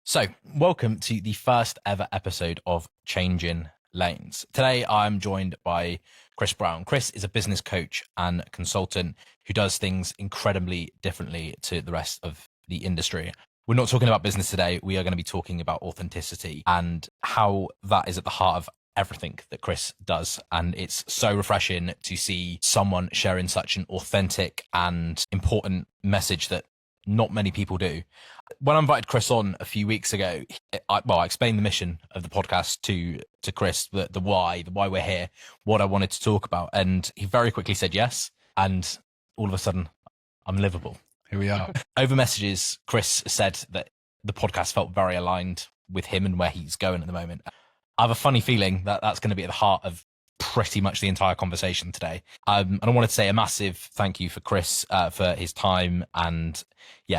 So, welcome to the first ever episode of Changing Lanes. Today, I'm joined by Chris Brown. Chris is a business coach and consultant who does things incredibly differently to the rest of the industry. We're not talking about business today. We are going to be talking about authenticity and how that is at the heart of everything that Chris does. And it's so refreshing to see someone sharing such an authentic and important message that not many people do. When I invited Chris on a few weeks ago, I explained the mission of the podcast to Chris, the why we're here, what I wanted to talk about. And he very quickly said yes. And all of a sudden, I'm in Liverpool. Here we are. Over messages, Chris said that the podcast felt very aligned with him and where he's going at the moment. I have a funny feeling that that's going to be at the heart of pretty much the entire conversation today. And I wanted to say a massive thank you for Chris for his time and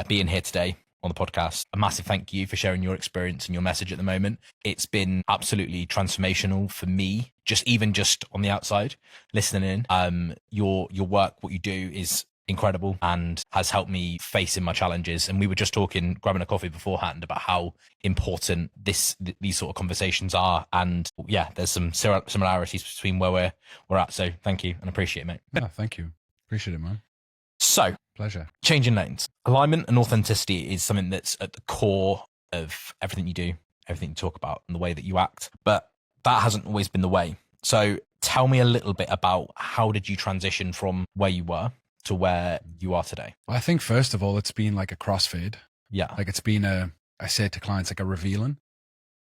being here today on the podcast. A massive thank you for sharing your experience and your message at the moment. It's been absolutely transformational for me, just on the outside, listening in. Your work, what you do is incredible and has helped me face in my challenges. And we were just talking, grabbing a coffee beforehand, about how important these sort of conversations are. And there's some similarities between where we're at. So thank you and appreciate it, mate. Yeah, thank you. Appreciate it, man. So, pleasure. Changing lanes. Alignment and authenticity is something that's at the core of everything you do, everything you talk about, and the way that you act. But that hasn't always been the way. So tell me a little bit about how did you transition from where you were to where you are today? Well, I think first of all, it's been like a crossfade. Yeah. Like it's been I say to clients, like a revealing.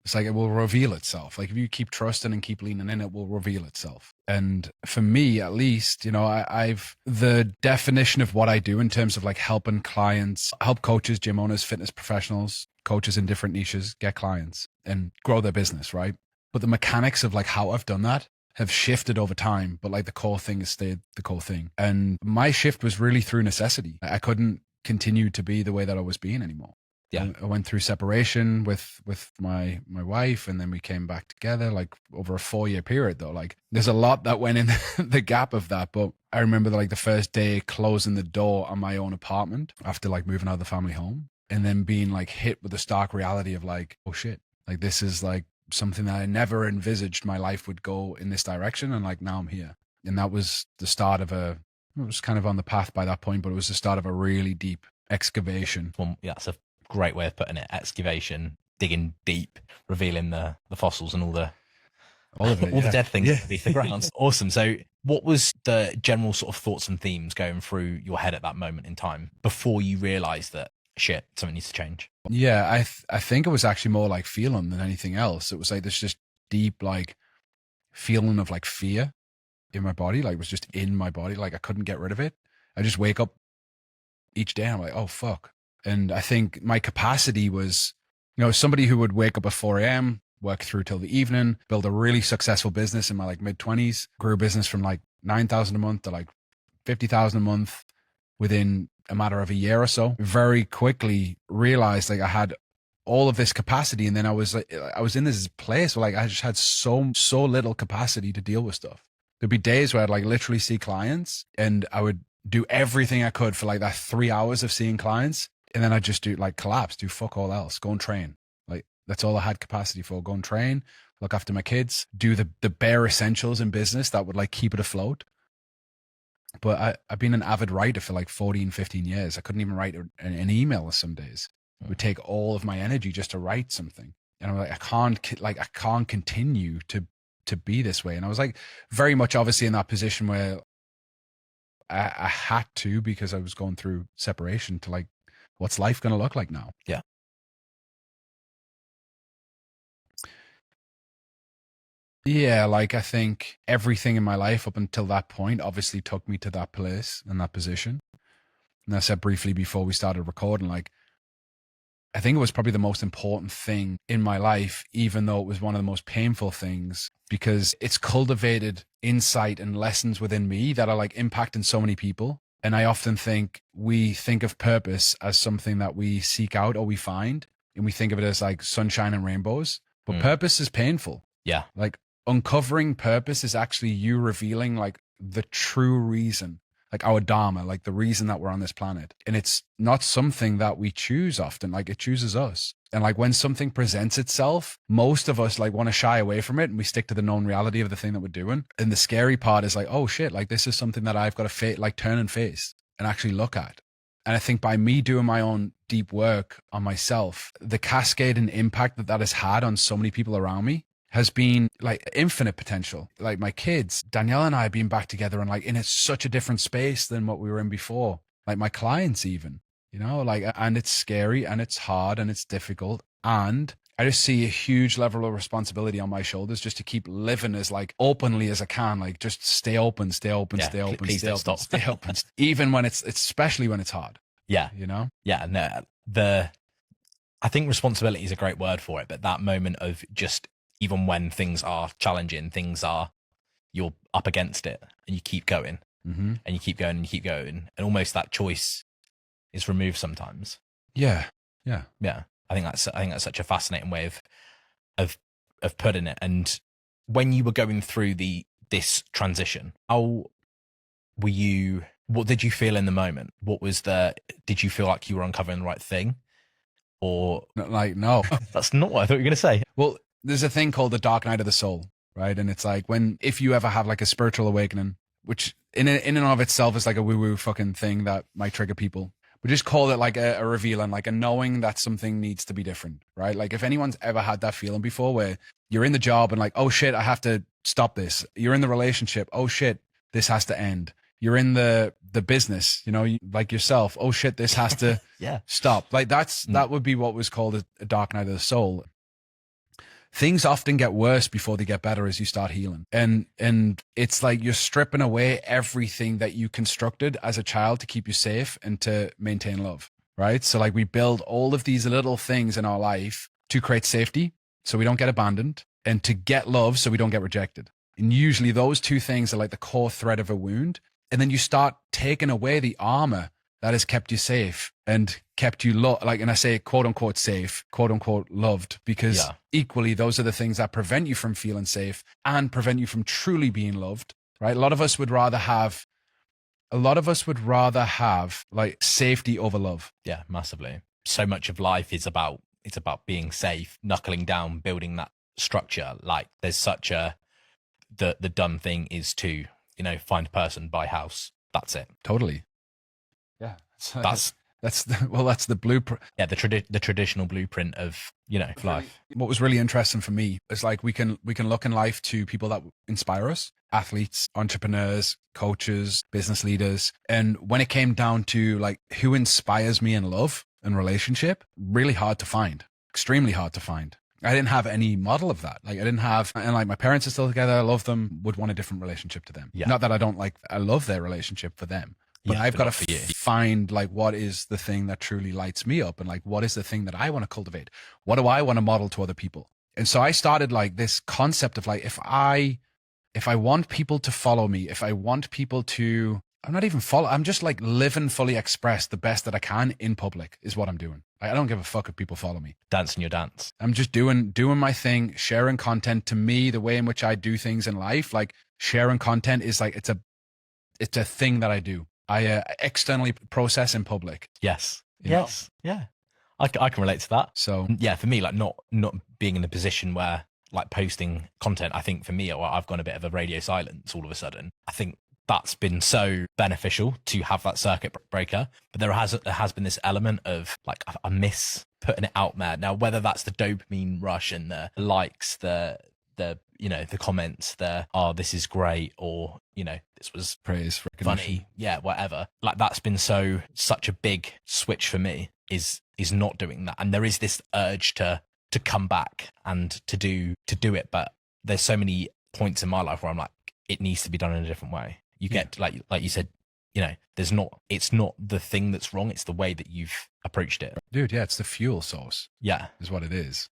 It's like it will reveal itself. Like if you keep trusting and keep leaning in, it will reveal itself. And for me, at least, I've the definition of what I do in terms of like helping clients, help coaches, gym owners, fitness professionals, coaches in different niches get clients and grow their business, right? But the mechanics of like how I've done that have shifted over time, but like the core thing has stayed the core thing. And my shift was really through necessity. I couldn't continue to be the way that I was being anymore. Yeah. I went through separation with my wife, and then we came back together like over a 4-year period though. Like there's a lot that went in the gap of that. But I remember like the first day closing the door on my own apartment after like moving out of the family home, and then being like hit with the stark reality of like, oh shit, like this is like something that I never envisaged my life would go in this direction. And like, now I'm here. And that was the start of it was kind of on the path by that point, but it was the start of a really deep excavation. Well, yeah, that's a great way of putting it. Excavation, digging deep, revealing the fossils and all of it, all the dead things beneath the ground. Awesome. So what was the general sort of thoughts and themes going through your head at that moment in time before you realized that shit, something needs to change? Yeah, I think it was actually more like feeling than anything else. It was like this just deep like feeling of like fear in my body. Like it was just in my body. Like I couldn't get rid of it. I just wake up each day and I'm like, oh fuck. And I think my capacity was, somebody who would wake up at 4 a.m., work through till the evening, build a really successful business in my like mid-20s, grew a business from like 9,000 a month to like 50,000 a month within a matter of a year or so. Very quickly realized like I had all of this capacity, and then I was in this place where like I just had so little capacity to deal with stuff. There'd be days where I'd like literally see clients and I would do everything I could for like that 3 hours of seeing clients, and then I'd just do like collapse, do fuck all else, go and train. Like that's all I had capacity for. Go and train, look after my kids, do the bare essentials in business that would like keep it afloat. But I've been an avid writer for like 14, 15 years. I couldn't even write an email some days. It would take all of my energy just to write something. And I'm like, I can't continue to be this way. And I was like very much obviously in that position where I had to, because I was going through separation, to like, what's life going to look like now? Yeah. Yeah, like I think everything in my life up until that point obviously took me to that place and that position. And I said briefly before we started recording, like, I think it was probably the most important thing in my life, even though it was one of the most painful things, because it's cultivated insight and lessons within me that are like impacting so many people. And I often think we think of purpose as something that we seek out or we find, and we think of it as like sunshine and rainbows, but purpose is painful. Yeah. Like uncovering purpose is actually you revealing like the true reason, like our dharma, like the reason that we're on this planet. And it's not something that we choose often, like it chooses us. And like when something presents itself, most of us like want to shy away from it and we stick to the known reality of the thing that we're doing. And the scary part is like, oh shit, like this is something that I've got to like turn and face and actually look at. And I think by me doing my own deep work on myself, the cascade and impact that has had on so many people around me has been like infinite potential. Like my kids, Danielle and I have been back together and like in such a different space than what we were in before. Like my clients even, you know, like, and it's scary and it's hard and it's difficult. And I just see a huge level of responsibility on my shoulders just to keep living as like openly as I can. Like just stay open, stay open, stay open, stay open, stay open. Even when it's especially when it's hard. Yeah. You know? Yeah. No, I think responsibility is a great word for it, but that moment of just, even when things are challenging, you're up against it and you keep going and you keep going and you keep going. And almost that choice is removed sometimes. Yeah. Yeah. Yeah. I think that's such a fascinating way of putting it. And when you were going through this transition, what did you feel in the moment? Did you feel like you were uncovering the right thing? Or no. That's not what I thought you were going to say. Well, there's a thing called the dark night of the soul, right? And it's like if you ever have like a spiritual awakening, which in and of itself is like a woo-woo fucking thing that might trigger people. We just call it like a reveal and like a knowing that something needs to be different, right? Like if anyone's ever had that feeling before where you're in the job and like, oh shit, I have to stop this. You're in the relationship. Oh shit, this has to end. You're in the business, you know, like yourself. Oh shit, this has to stop. Like that would be what was called a dark night of the soul. Things often get worse before they get better as you start healing. And it's like you're stripping away everything that you constructed as a child to keep you safe and to maintain love, right? So like we build all of these little things in our life to create safety so we don't get abandoned, and to get love so we don't get rejected. And usually those two things are like the core thread of a wound. And then you start taking away the armor that has kept you safe and kept you and I say quote unquote safe, quote unquote loved, because equally those are the things that prevent you from feeling safe and prevent you from truly being loved, right? A lot of us would rather have like safety over love. Yeah, massively. So much of life is about being safe, knuckling down, building that structure. Like there's such the dumb thing is to, you know, find a person, buy a house. That's it. Totally. Yeah. That's the blueprint. Yeah, the traditional blueprint of, you know, life. What was really interesting for me is like we can look in life to people that inspire us, athletes, entrepreneurs, coaches, business leaders. And when it came down to like who inspires me in love and relationship, really hard to find, extremely hard to find. I didn't have any model of that. Like and like my parents are still together. I love them, would want a different relationship to them. Yeah. Not that I love their relationship for them. But I've got to find like what is the thing that truly lights me up, and like what is the thing that I want to cultivate? What do I want to model to other people? And so I started like this concept of like if I want people to follow me, if I want people to, I'm not even follow, I'm just like live and fully express the best that I can in public is what I'm doing. I don't give a fuck if people follow me. Dancing your dance. I'm just doing my thing, sharing content. To me, the way in which I do things in life, like sharing content is like it's a thing that I do. I externally process in public. Yes. Yes. Yeah. I can relate to that. So yeah, for me, like not being in a position where like posting content, I think for me, I've gone a bit of a radio silence all of a sudden. I think that's been so beneficial to have that circuit breaker. But there has been this element of like, I miss putting it out there. Now, whether that's the dopamine rush and the likes, the you know, the comments, this is great, or, you know, this was praise, funny, yeah, whatever. Like that's been such a big switch for me is not doing that. And there is this urge to come back and to do it. But there's so many points in my life where I'm like, it needs to be done in a different way. You get like you said, you know, it's not the thing that's wrong. It's the way that you've approached it. Dude, yeah, it's the fuel source. Yeah. Is what it is.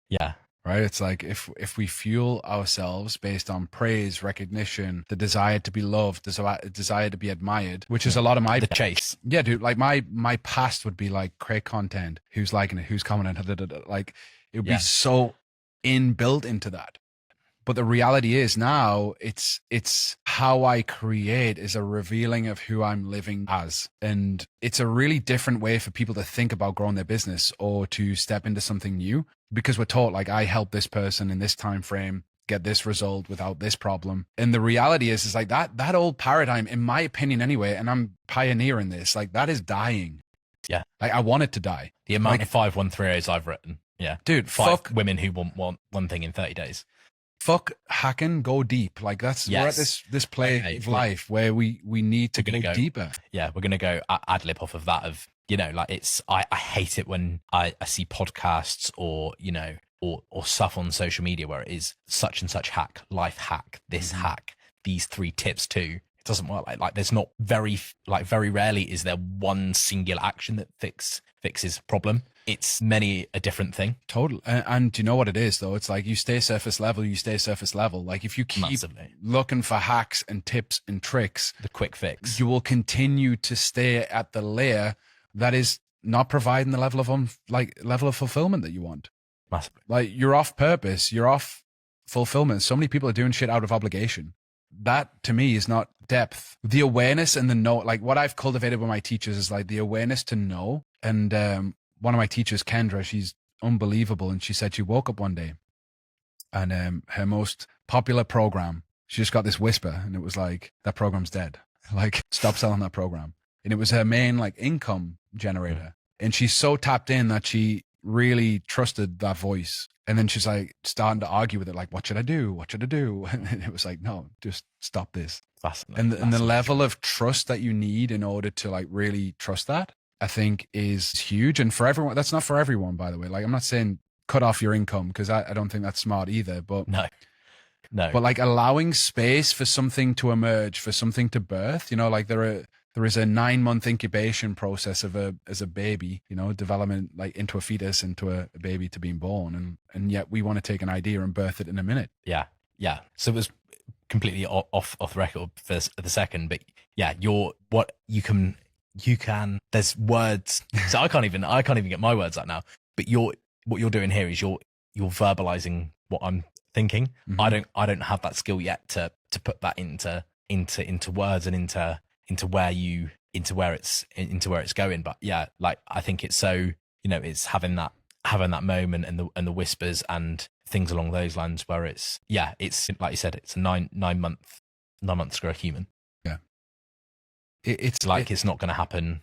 Yeah. Right? It's like if we fuel ourselves based on praise, recognition, the desire to be loved, the desire to be admired, which is a lot of my chase. Yeah, dude. Like my past would be like create content, who's liking it, who's commenting, like it would be so inbuilt into that. But the reality is now it's how I create is a revealing of who I'm living as. And it's a really different way for people to think about growing their business or to step into something new, because we're taught like, I help this person in this time frame get this result without this problem. And the reality is like that old paradigm, in my opinion anyway, and I'm pioneering this, like that is dying. Yeah. Like I want it to die. The amount of 5130s I've written. Yeah. Dude, fuck women who want one thing in 30 days. Fuck hacking, go deep. Like that's, we're at this play of life where we need to go deeper. Yeah, we're going to go ad lib off of that of, like it's, I hate it when I see podcasts or, or stuff on social media where it is such and such hack, life hack, this hack, these 3 tips too. It doesn't work like there's not very rarely is there one singular action that fixes problem. It's many a different thing. Total. And you know what it is though? It's like you stay surface level, Like if you keep looking for hacks and tips and tricks, the quick fix, you will continue to stay at the layer that is not providing the level of fulfillment that you want. Massively. Like you're off purpose, you're off fulfillment. So many people are doing shit out of obligation. That to me is not depth. The awareness and the know, like what I've cultivated with my teachers is like the awareness to know. And one of my teachers, Kendra, she's unbelievable. And she said she woke up one day and her most popular program, she just got this whisper and it was like, that program's dead. Like stop selling that program. And it was her main like income generator. And she's so tapped in that she really trusted that voice. And then she's like starting to argue with it, like, what should I do? What should I do? And it was like, no, just stop this. And the level of trust that you need in order to like really trust that, I think is huge. And for everyone, that's not for everyone, by the way. Like, I'm not saying cut off your income because I don't think that's smart either. But no. But like allowing space for something to emerge, for something to birth, like there is a 9-month incubation process as a baby, development like into a fetus, into a baby to being born. And yet we want to take an idea and birth it in a minute. Yeah. Yeah. So it was completely off the record for the second, but yeah, there's words. So I can't even get my words out now, but what you're doing here is you're verbalizing what I'm thinking. Mm-hmm. I don't have that skill yet to put that into words and into where it's going. But yeah, like I think it's so, it's having that moment and the whispers and things along those lines where it's like you said, it's a 9 months to grow a human. Yeah. It's not going to happen.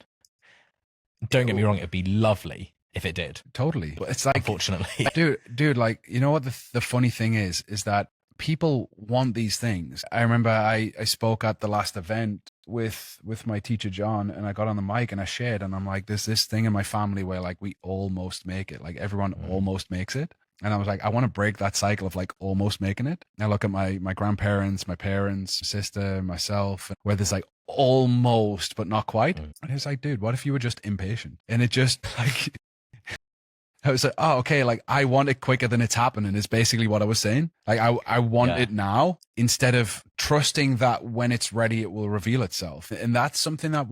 Don't get me wrong. It'd be lovely if it did. Totally. But it's like, unfortunately, dude, like, you know what the funny thing is that people want these things. I remember I spoke at the last event with my teacher, John, and I got on the mic and I shared, and I'm like, there's this thing in my family where like we almost make it, like everyone almost makes it. And I was like, I want to break that cycle of like almost making it. I look at my grandparents, my parents, sister, myself, where there's like almost, but not quite. And it's like, dude, what if you were just impatient? And it just like, I was like, oh, okay, like I want it quicker than it's happening is basically what I was saying. Like I want it now, instead of trusting that when it's ready, it will reveal itself. And that's something that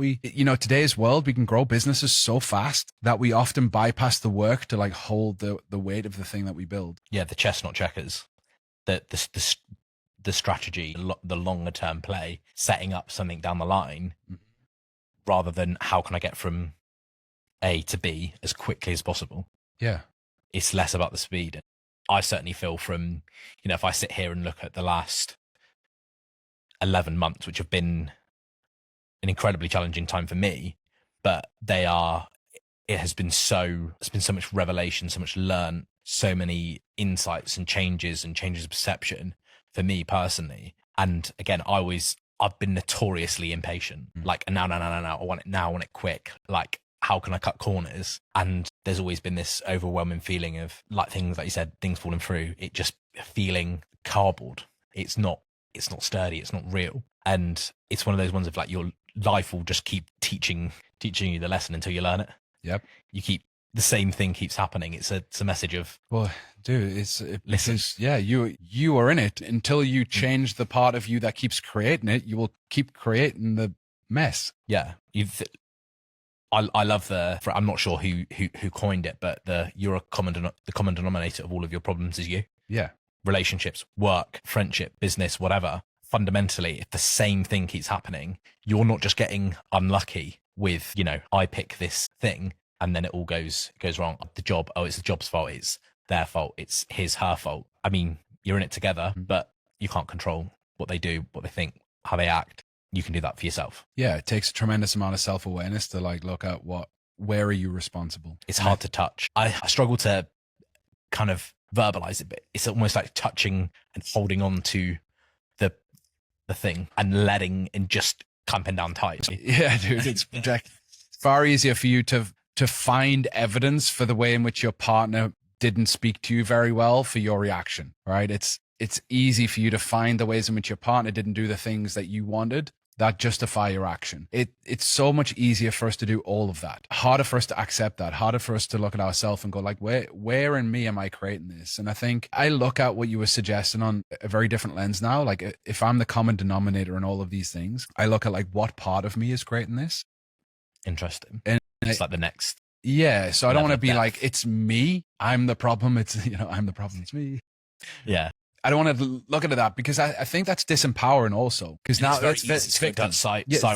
today's world, we can grow businesses so fast that we often bypass the work to like hold the weight of the thing that we build. Yeah, the chess, not checkers. The strategy, the longer term play, setting up something down the line, rather than how can I get from A to B as quickly as possible. Yeah. It's less about the speed. I certainly feel from, if I sit here and look at the last 11 months, which have been an incredibly challenging time for me, but it has been so much revelation, so much learn, so many insights and changes of perception for me personally. And again, I've been notoriously impatient. Like, now, I want it now, I want it quick. Like, how can I cut corners? And there's always been this overwhelming feeling of like things, like you said, things falling through, it just feeling cardboard. It's not sturdy. It's not real. And it's one of those ones of like your life will just keep teaching you the lesson until you learn it. Yep. The same thing keeps happening. It's a message of, well, dude, because you are in it until you change the part of you that keeps creating it. You will keep creating the mess. Yeah. I love I'm not sure who coined it, but the common denominator of all of your problems is you. Yeah. relationships, work, friendship, business, whatever, fundamentally, if the same thing keeps happening, you're not just getting unlucky with, I pick this thing and then it all goes wrong. The job, it's the job's fault, it's their fault, it's her fault. I mean, you're in it together, but you can't control what they do, what they think, how they act. You can do that for yourself. Yeah, it takes a tremendous amount of self-awareness to like look at where are you responsible. It's hard to touch. I struggle to kind of verbalize it, but it's almost like touching and holding on to the thing and letting and just clamping down tight. Yeah, dude, it's far easier for you to find evidence for the way in which your partner didn't speak to you very well for your reaction, right? It's easy for you to find the ways in which your partner didn't do the things that you wanted that justify your action. It's so much easier for us to do all of that. Harder for us to accept that. Harder for us to look at ourselves and go like, where in me am I creating this? And I think I look at what you were suggesting on a very different lens now. Like if I'm the common denominator in all of these things, I look at like what part of me is creating this. Interesting. And it's like the next. Yeah. So I don't want to be like, it's me. I'm the problem. It's, I'm the problem. It's me. Yeah. I don't want to look into that because I think that's disempowering also. Because now it's victim.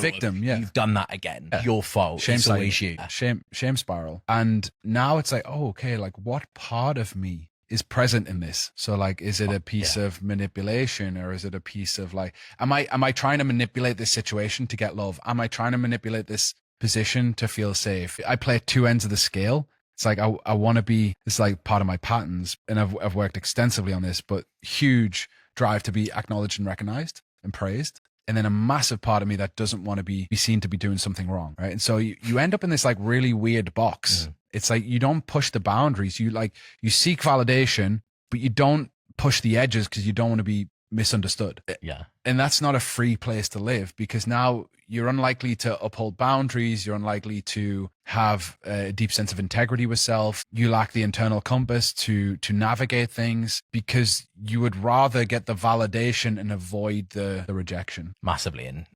Victim. Yeah. You've done that again. Yeah. Your fault. Shame it's always you. Shame spiral. And now it's like, oh, okay, like what part of me is present in this? So like, is it a piece of manipulation, or is it a piece of like, am I trying to manipulate this situation to get love? Am I trying to manipulate this position to feel safe? I play two ends of the scale. It's like, I want to be, it's like part of my patterns. And I've worked extensively on this, but huge drive to be acknowledged and recognized and praised. And then a massive part of me that doesn't want to be seen to be doing something wrong. Right. And so you end up in this like really weird box. It's like, you don't push the boundaries. You seek validation, but you don't push the edges because you don't want to be misunderstood. Yeah. And that's not a free place to live, because now you're unlikely to uphold boundaries. You're unlikely to have a deep sense of integrity with self. You lack the internal compass to navigate things, because you would rather get the validation and avoid the rejection. Massively. And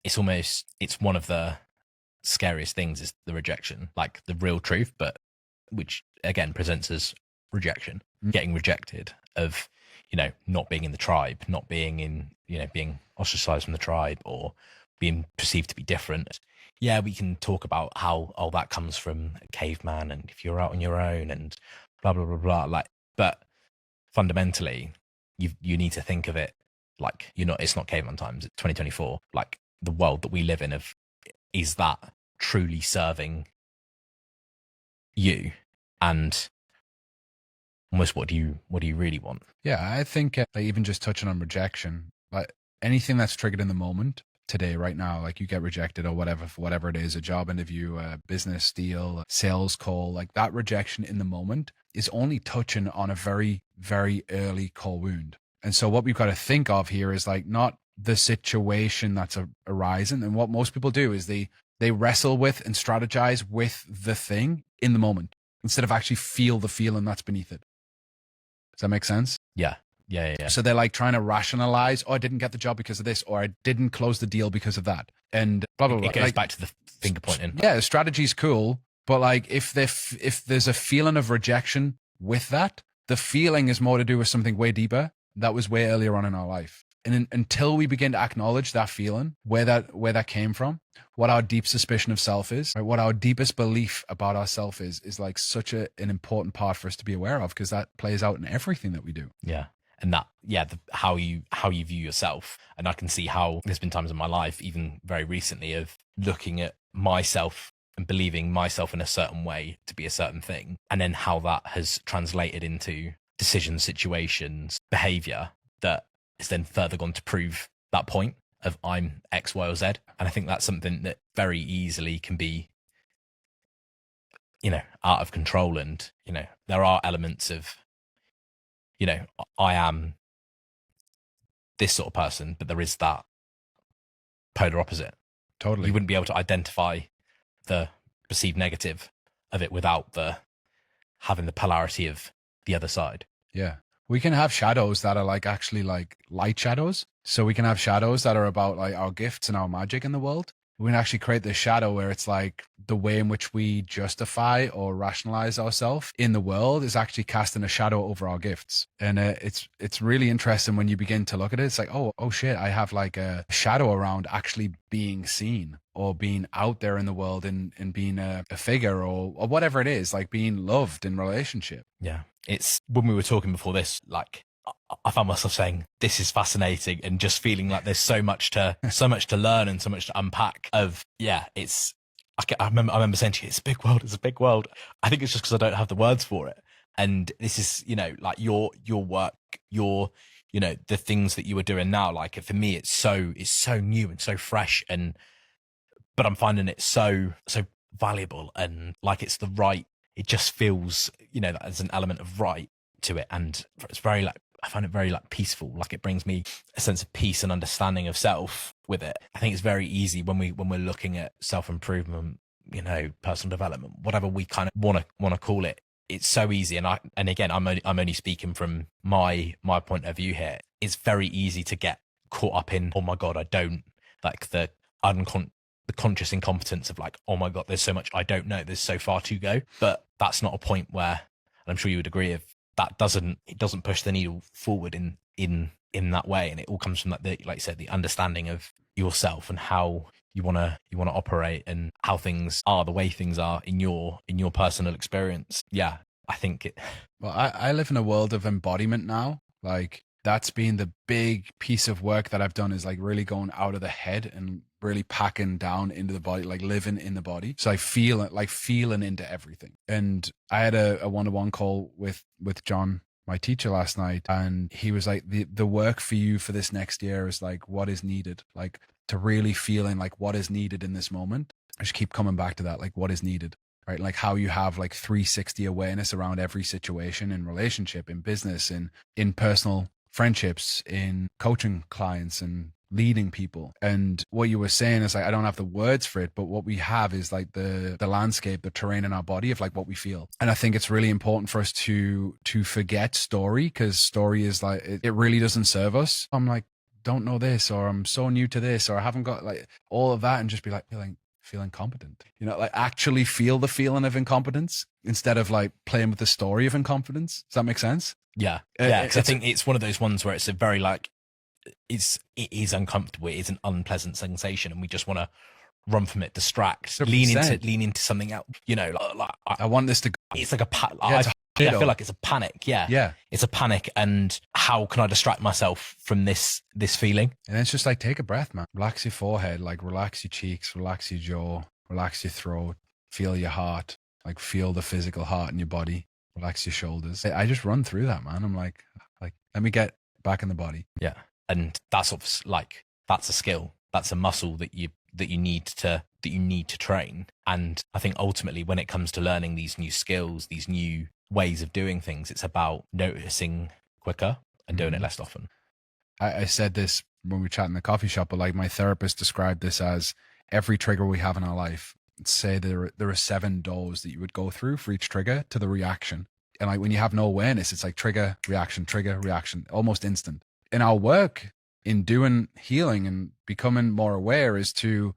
it's one of the scariest things is the rejection, like the real truth, but which again presents as rejection, getting rejected of, not being in the tribe, not being in, being ostracized from the tribe or being perceived to be different. Yeah, we can talk about how that comes from a caveman and if you're out on your own and blah, blah, blah, blah. Like, but fundamentally, you need to think of it like it's not caveman times, it's 2024. Like the world that we live in is that truly serving you? And almost what do you really want? Yeah, I think even just touching on rejection, like anything that's triggered in the moment today, right now, like you get rejected or whatever, for whatever it is, a job interview, a business deal, a sales call, like that rejection in the moment is only touching on a very, very early core wound. And so what we've got to think of here is like not the situation that's arising. And what most people do is they wrestle with and strategize with the thing in the moment instead of actually feel the feeling that's beneath it. Does that make sense? Yeah. So they're like trying to rationalize, I didn't get the job because of this, or I didn't close the deal because of that. And blah, blah, blah. It goes back to the finger pointing. Yeah, strategy's cool. But like if there's a feeling of rejection with that, the feeling is more to do with something way deeper that was way earlier on in our life. And until we begin to acknowledge that feeling, where that came from, what our deep suspicion of self is, right? What our deepest belief about ourself is like such an important part for us to be aware of, because that plays out in everything that we do. Yeah. And that, how you view yourself. And I can see how there's been times in my life, even very recently, of looking at myself and believing myself in a certain way to be a certain thing. And then how that has translated into decisions, situations, behavior that has then further gone to prove that point of I'm X, Y, or Z. And I think that's something that very easily can be, out of control. And, there are elements of, I am this sort of person, but there is that polar opposite. Totally. You wouldn't be able to identify the perceived negative of it without having the polarity of the other side. Yeah. We can have shadows that are like actually like light shadows. So we can have shadows that are about like our gifts and our magic in the world. we can actually create this shadow where it's like the way in which we justify or rationalize ourselves in the world is actually casting a shadow over our gifts. And it's really interesting when you begin to look at it. It's like, oh shit, I have like a shadow around actually being seen or being out there in the world and being a figure or whatever it is, like being loved in relationship. Yeah. It's when we were talking before this, like I found myself saying, this is fascinating, and just feeling like there's so much to learn and so much to unpack I remember saying to you, it's a big world. It's a big world. I think it's just because I don't have the words for it. And this is, like your work, the things that you are doing now, like for me, it's so new and so fresh, but I'm finding it so valuable, and like it's the right, it just feels, that there's an element of right to it. And it's very like, I find it very like peaceful. Like it brings me a sense of peace and understanding of self with it. I think it's very easy when we're looking at self-improvement, personal development, whatever we kind of want to call it. It's so easy. And again, I'm only speaking from my point of view here. It's very easy to get caught up in, oh my God, I don't, like the conscious incompetence of like, oh my God, there's so much I don't know. There's so far to go. But that's not a point where, and I'm sure you would agree, if that doesn't push the needle forward in that way. And it all comes from like you said, the understanding of yourself and how you want to operate and how things are the way things are in your personal experience. Yeah, I think it. Well, I live in a world of embodiment now. Like that's been the big piece of work that I've done, is like really going out of the head and really packing down into the body, like living in the body. So I feel it, like feeling into everything. And I had a one-to-one call with John, my teacher, last night, and he was like, the work for you for this next year is like what is needed, like to really feeling like what is needed in this moment. I just keep coming back to that, like what is needed, right? Like how you have like 360 awareness around every situation, in relationship, in business, in personal friendships, in coaching clients and leading people. And what you were saying is like, I don't have the words for it, but what we have is like the landscape, the terrain in our body of like what we feel. And I think it's really important for us to forget story, because story is like, it really doesn't serve us. I'm like, don't know this, or I'm so new to this, or I haven't got like all of that, and just be like feeling competent, like actually feel the feeling of incompetence instead of like playing with the story of incompetence. Does that make sense? Yeah. Because I think it's one of those ones where it's a very like, it is uncomfortable. It is an unpleasant sensation, and we just want to run from it, distract, 100%. lean into something else. I want this to. It's like I feel like it's a panic. Yeah. It's a panic, and how can I distract myself from this feeling? And it's just like, take a breath, man. Relax your forehead, like relax your cheeks, relax your jaw, relax your throat, feel your heart, like feel the physical heart in your body, relax your shoulders. I just run through that, man. I'm like let me get back in the body. Yeah. And that's that's a skill, that's a muscle that you need to train. And I think ultimately when it comes to learning these new skills, these new ways of doing things, it's about noticing quicker and doing it less often. I said this when we chat in the coffee shop, but like my therapist described this as every trigger we have in our life, say there are 7 doors that you would go through for each trigger to the reaction. And like when you have no awareness, it's like trigger, reaction, almost instant. In our work, in doing healing and becoming more aware, is to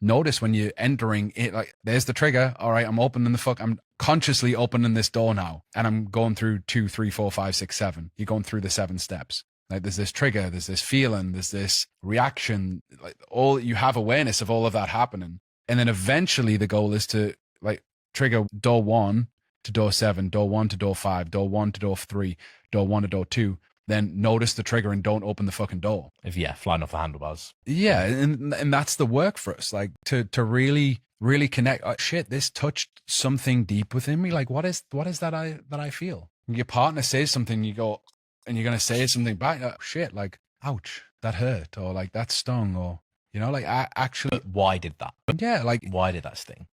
notice when you're entering it, like there's the trigger. All right, I'm consciously opening this door now, and I'm going through 2, 3, 4, 5, 6, 7. You're going through the 7 steps. Like there's this trigger, there's this feeling, there's this reaction, like you have awareness of all of that happening. And then eventually the goal is to like trigger door 1 to door 7, door 1 to door 5, door 1 to door 3, door 1 to door 2. Then notice the trigger and don't open the fucking door. Flying off the handlebars. Yeah, and that's the work for us, like to really connect. Oh, shit, this touched something deep within me. Like what is that I feel? When your partner says something, you go, and you're gonna say something back. Oh, shit, like ouch, that hurt, or like that stung, or like I actually. But why did that? Yeah, like why did that sting?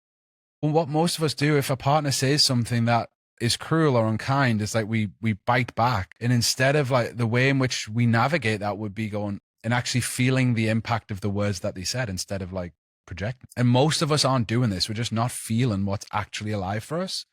Well, what most of us do, if a partner says something that is cruel or unkind, is like we bite back. And instead of like the way in which we navigate that would be going and actually feeling the impact of the words that they said, instead of like projecting. And most of us aren't doing this. We're just not feeling what's actually alive for us.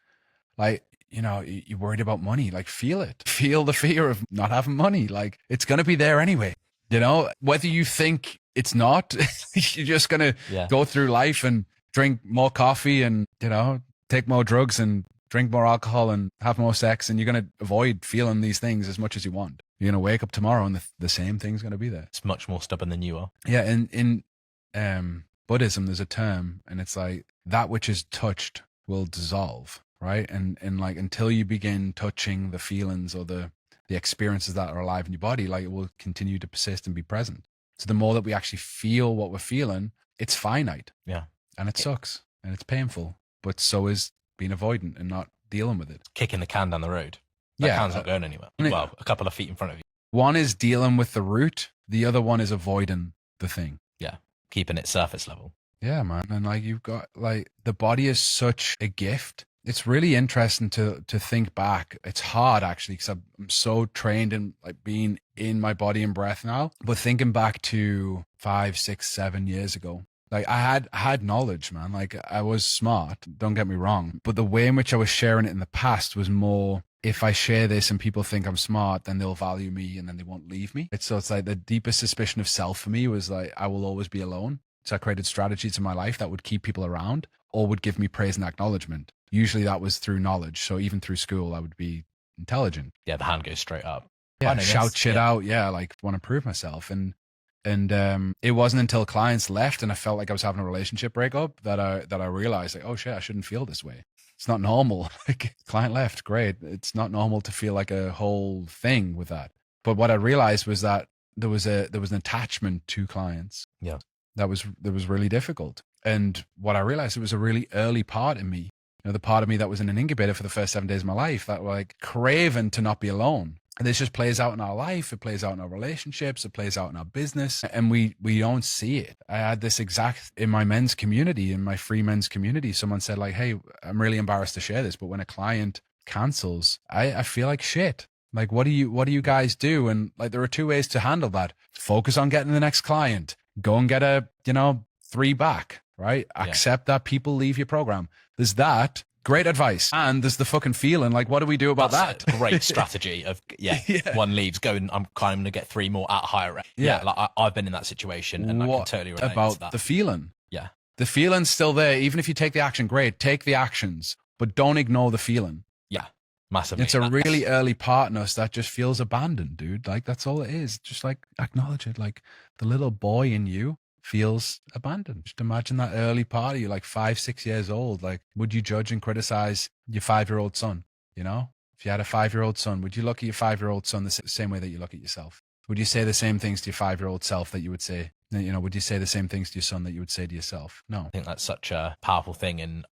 Like, you're worried about money, like feel it. Feel the fear of not having money. Like it's going to be there anyway. You know, whether you think it's not, you're just going to go through life and drink more coffee and, you know, take more drugs and drink more alcohol and have more sex. And you're going to avoid feeling these things as much as you want. You're going to wake up tomorrow and the same thing's going to be there. It's much more stubborn than you are. Yeah. In Buddhism, there's a term, and it's like that which is touched will dissolve, right? And like until you begin touching the feelings or the experiences that are alive in your body, like it will continue to persist and be present. So the more that we actually feel what we're feeling, it's finite. Yeah. And it sucks and it's painful, but so is being avoidant and not dealing with it. Kicking the can down the road. That can's not going anywhere. Well, a couple of feet in front of you. One is dealing with the root. The other one is avoiding the thing. Yeah. Keeping it surface level. Yeah, man. And like you've got like the body is such a gift. It's really interesting to think back. It's hard actually because I'm so trained in like being in my body and breath now. But thinking back to 5, 6, 7 years ago, like I had knowledge, man. Like I was smart. Don't get me wrong. But the way in which I was sharing it in the past was more, if I share this and people think I'm smart, then they'll value me and then they won't leave me. It's like the deepest suspicion of self for me was like, I will always be alone. So I created strategies in my life that would keep people around or would give me praise and acknowledgement. Usually that was through knowledge. So even through school, I would be intelligent. Yeah, the hand goes straight up. Yeah, shout shit out. Yeah, like want to prove myself. And it wasn't until clients left and I felt like I was having a relationship breakup that I realized like, oh shit, I shouldn't feel this way. It's not normal. Like client left, great. It's not normal to feel like a whole thing with that. But what I realized was that there was an attachment to clients. Yeah. That was really difficult. And what I realized, it was a really early part in me. You know, the part of me that was in an incubator for the first 7 days of my life, that were like craving to not be alone. And this just plays out in our life. It plays out in our relationships. It plays out in our business. And we don't see it. I had this exact in my men's community, in my free men's community. Someone said like, hey, I'm really embarrassed to share this, but when a client cancels, I feel like shit. Like, what do you guys do? And like, there are 2 ways to handle that. Focus on getting the next client. Go and get 3 back, right? Yeah. Accept that people leave your program. There's that. Great advice. And there's the fucking feeling. Like, what do we do about that? Great strategy of, one leaves, going, I'm kind of going to get 3 more at higher rate. Yeah. Like I've been in that situation and I can totally relate to that. The feeling? Yeah. The feeling's still there. Even if you take the action, great. Take the actions, but don't ignore the feeling. Yeah. Massively. It's a really early part in us that just feels abandoned, dude. Like, that's all it is. Just like acknowledge it. Like the little boy in you feels abandoned. Just imagine that early part of you, like 5, 6 years old. Like, would you judge and criticize your 5-year-old son? You know, if you had a 5-year-old son, would you look at your 5-year-old son the same way that you look at yourself? Would you say the same things to your 5-year-old self that you would say, you know, would you say the same things to your son that you would say to yourself? No. I think that's such a powerful thing. And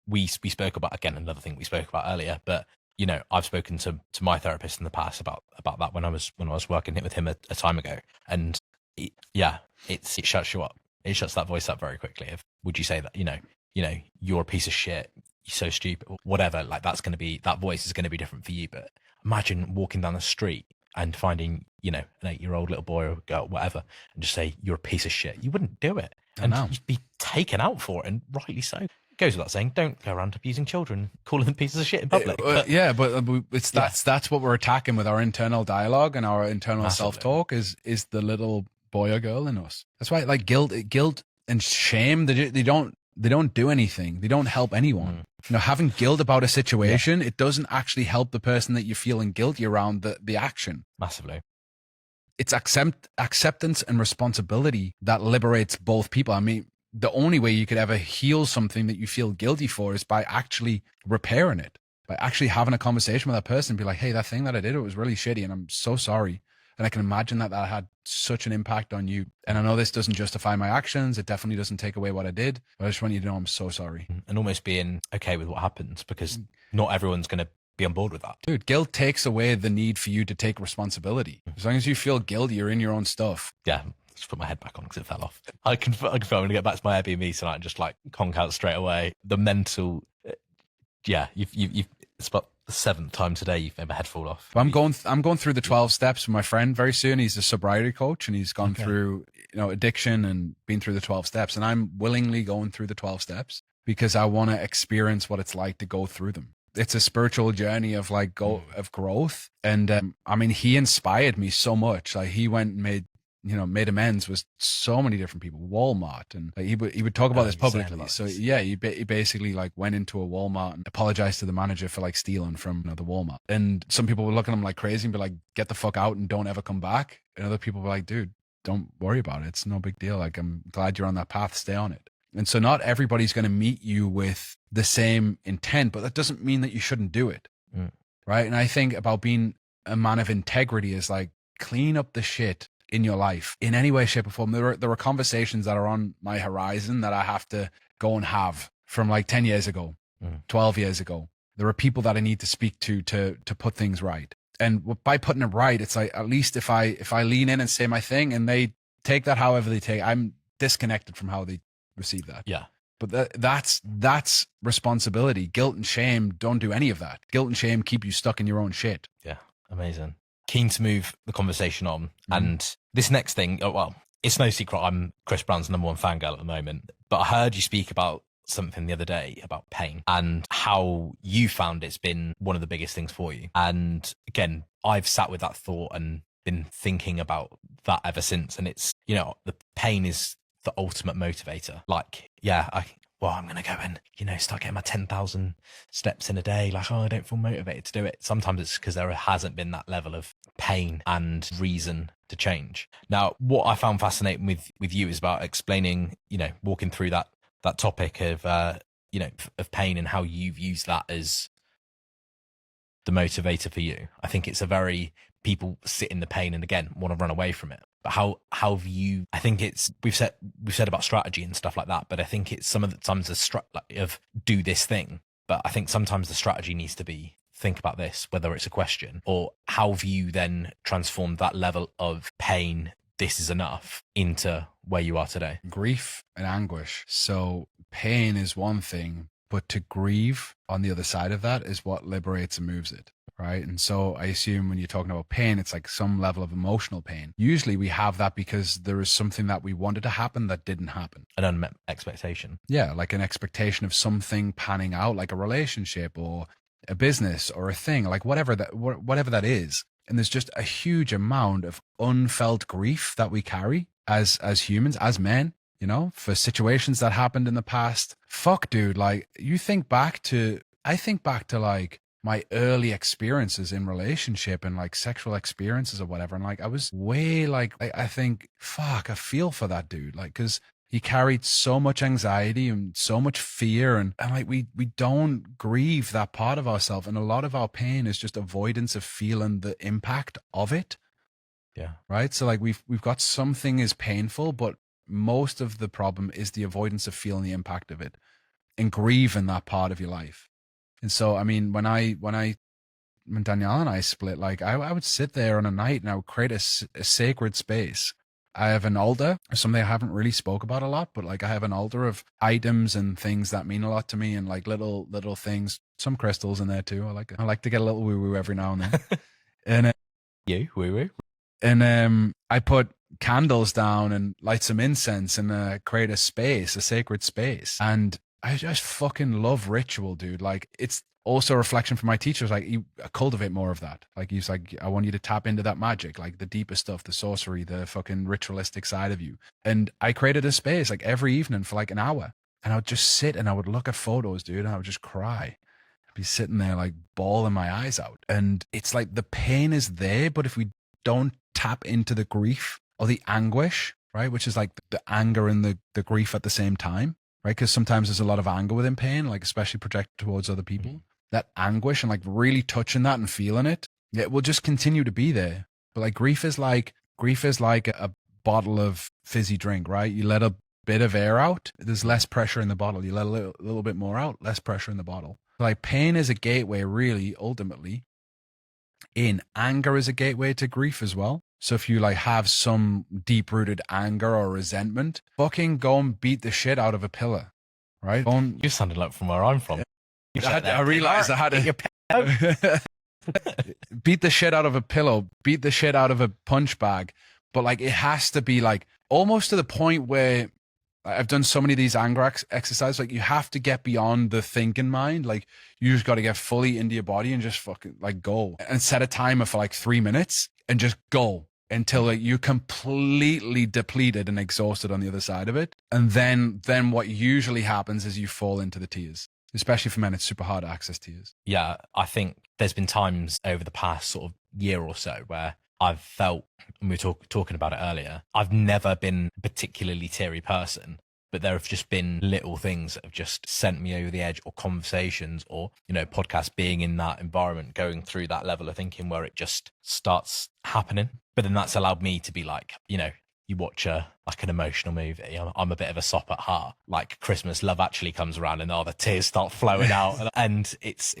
we spoke about, again, another thing we spoke about earlier, but you know, I've spoken to my therapist in the past about that when I was working with him a time ago. And it shuts you up. It shuts that voice up very quickly. Would you say that, you know, you're a piece of shit, you're so stupid, whatever, like that voice is going to be different for you. But imagine walking down the street and finding, you know, an 8-year-old little boy or girl, whatever, and just say, you're a piece of shit. You wouldn't do it. And you'd be taken out for it, and rightly so. It goes without saying, don't go around abusing children, calling them pieces of shit in public. But that's what we're attacking with our internal dialogue and our internal self-talk is the little boy or girl in us. That's why, like, guilt and shame, they don't do anything. They don't help anyone. You know, having guilt about a situation, it doesn't actually help the person that you're feeling guilty around the action. Massively. It's acceptance and responsibility that liberates both people. I mean, the only way you could ever heal something that you feel guilty for is by actually repairing it, by actually having a conversation with that person and be like, hey, that thing that I did, it was really shitty and I'm so sorry. And I can imagine that had such an impact on you. And I know this doesn't justify my actions. It definitely doesn't take away what I did. But I just want you to know I'm so sorry. And almost being okay with what happens, because not everyone's going to be on board with that. Dude, guilt takes away the need for you to take responsibility. As long as you feel guilty, you're in your own stuff. Yeah. Just put my head back on because it fell off. I can feel I'm going to get back to my Airbnb tonight and just like conk out straight away. The mental, it's about the 7th time today you've made my head fall off. I'm going through the 12 steps with my friend very soon. He's a sobriety coach and he's gone through, you know, addiction and been through the 12 steps. And I'm willingly going through the 12 steps because I want to experience what it's like to go through them. It's a spiritual journey of like of growth. And I mean, he inspired me so much. Like he went and made made amends with so many different people, Walmart, and like, he would talk about this publicly. So yeah, he basically like went into a Walmart and apologized to the manager for like stealing from the Walmart. And some people would look at him like crazy and be like, "Get the fuck out and don't ever come back." And other people were like, "Dude, don't worry about it. It's no big deal. Like, I'm glad you're on that path. Stay on it." And so not everybody's going to meet you with the same intent, but that doesn't mean that you shouldn't do it. Right. And I think about being a man of integrity is like, clean up the shit in your life in any way, shape, or form. There are conversations that are on my horizon that I have to go and have from like 10 years ago, 12 years ago. There are people that I need to speak to put things right. And by putting it right, it's like, at least if I lean in and say my thing and they take that however they take, I'm disconnected from how they receive that. Yeah. But that's responsibility. Guilt and shame don't do any of that. Guilt and shame keep you stuck in your own shit. Yeah. Amazing. Keen to move the conversation on. And this next thing, well, it's no secret I'm Chris Brown's #1 fangirl at the moment, but I heard you speak about something the other day about pain and how you found it's been one of the biggest things for you. And again, I've sat with that thought and been thinking about that ever since. And it's, the pain is the ultimate motivator. Like, yeah, I'm going to go and, start getting my 10,000 steps in a day. Like, I don't feel motivated to do it. Sometimes it's because there hasn't been that level of pain and reason to change. Now, what I found fascinating with you is about explaining, walking through that topic of, of pain and how you've used that as the motivator for you. I think it's people sit in the pain and again, want to run away from it. But how have you, I think we've said about strategy and stuff like that, but I think it's sometimes of do this thing. But I think sometimes the strategy needs to be think about this, whether it's a question, or how have you then transformed that level of pain, this is enough, into where you are today? Grief and anguish. So pain is one thing, but to grieve on the other side of that is what liberates and moves it. Right. And so I assume when you're talking about pain, it's like some level of emotional pain. Usually we have that because there is something that we wanted to happen that didn't happen. An unmet expectation. Yeah. Like an expectation of something panning out, like a relationship or a business or a thing, like whatever that is. And there's just a huge amount of unfelt grief that we carry as humans, as men, for situations that happened in the past. Fuck, dude. Like I think back to like my early experiences in relationship and like sexual experiences or whatever. And like, I was way like, I think, fuck, I feel for that dude. Like, cause he carried so much anxiety and so much fear. And like, we don't grieve that part of ourselves. And a lot of our pain is just avoidance of feeling the impact of it. Yeah. Right. So like we've got something is painful, but most of the problem is the avoidance of feeling the impact of it and grieving that part of your life. And so, I mean, when Danielle and I split, like I would sit there on a night and I would create a sacred space. I have an altar, something I haven't really spoke about a lot, but like I have an altar of items and things that mean a lot to me and like little things, some crystals in there too. I like to get a little woo woo every now and then. And you woo woo. And I put candles down and light some incense and create a space, a sacred space. And I just fucking love ritual, dude. Like it's also a reflection from my teachers. Like you cultivate more of that. Like he's like, I want you to tap into that magic, like the deeper stuff, the sorcery, the fucking ritualistic side of you. And I created a space like every evening for like an hour. And I would just sit and I would look at photos, dude. And I would just cry. I'd be sitting there like bawling my eyes out. And it's like the pain is there, but if we don't tap into the grief or the anguish, right, which is like the anger and the grief at the same time, right? Because sometimes there's a lot of anger within pain, like especially projected towards other people. Mm-hmm. That anguish and like really touching that and feeling it, it will just continue to be there. But like grief is like a bottle of fizzy drink, right? You let a bit of air out, there's less pressure in the bottle. You let a little bit more out, less pressure in the bottle. Like pain is a gateway, really, ultimately. Anger is a gateway to grief as well. So if you like have some deep-rooted anger or resentment, fucking go and beat the shit out of a pillar, right? You sounded like from where I'm from. I realized I had to beat the shit out of a pillow, beat the shit out of a punch bag. But like, it has to be like almost to the point where I've done so many of these anger exercises. Like you have to get beyond the thinking mind. Like you just got to get fully into your body and just fucking like go and set a timer for like 3 minutes and just go. until like you're completely depleted and exhausted on the other side of it. And then what usually happens is you fall into the tears. Especially for men, it's super hard to access tears. Yeah, I think there's been times over the past sort of year or so where I've felt, and we were talking about it earlier, I've never been a particularly teary person, but there have just been little things that have just sent me over the edge, or conversations, or, you know, podcasts, being in that environment, going through that level of thinking where it just starts happening. But then that's allowed me to be like, you know, you watch an emotional movie. I'm a bit of a sop at heart. Like Christmas, Love Actually comes around and the tears start flowing out. And it's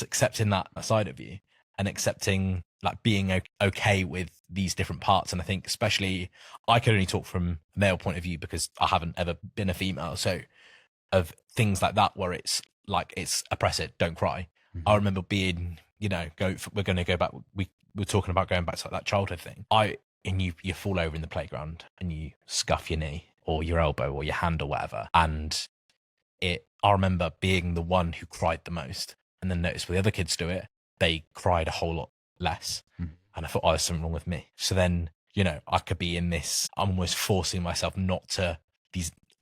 accepting that side of you and accepting, like, being okay with these different parts. And I think especially, I can only talk from a male point of view because I haven't ever been a female. So of things like that where it's like, it's oppress it, don't cry. Mm-hmm. I remember being, you know, we're going to go back. We're talking about going back to like that childhood thing. And you fall over in the playground and you scuff your knee or your elbow or your hand or whatever. And I remember being the one who cried the most, and then noticed when the other kids do it, they cried a whole lot less. And I thought, oh, there's something wrong with me. So then, you know, I could be in this, I'm almost forcing myself not to,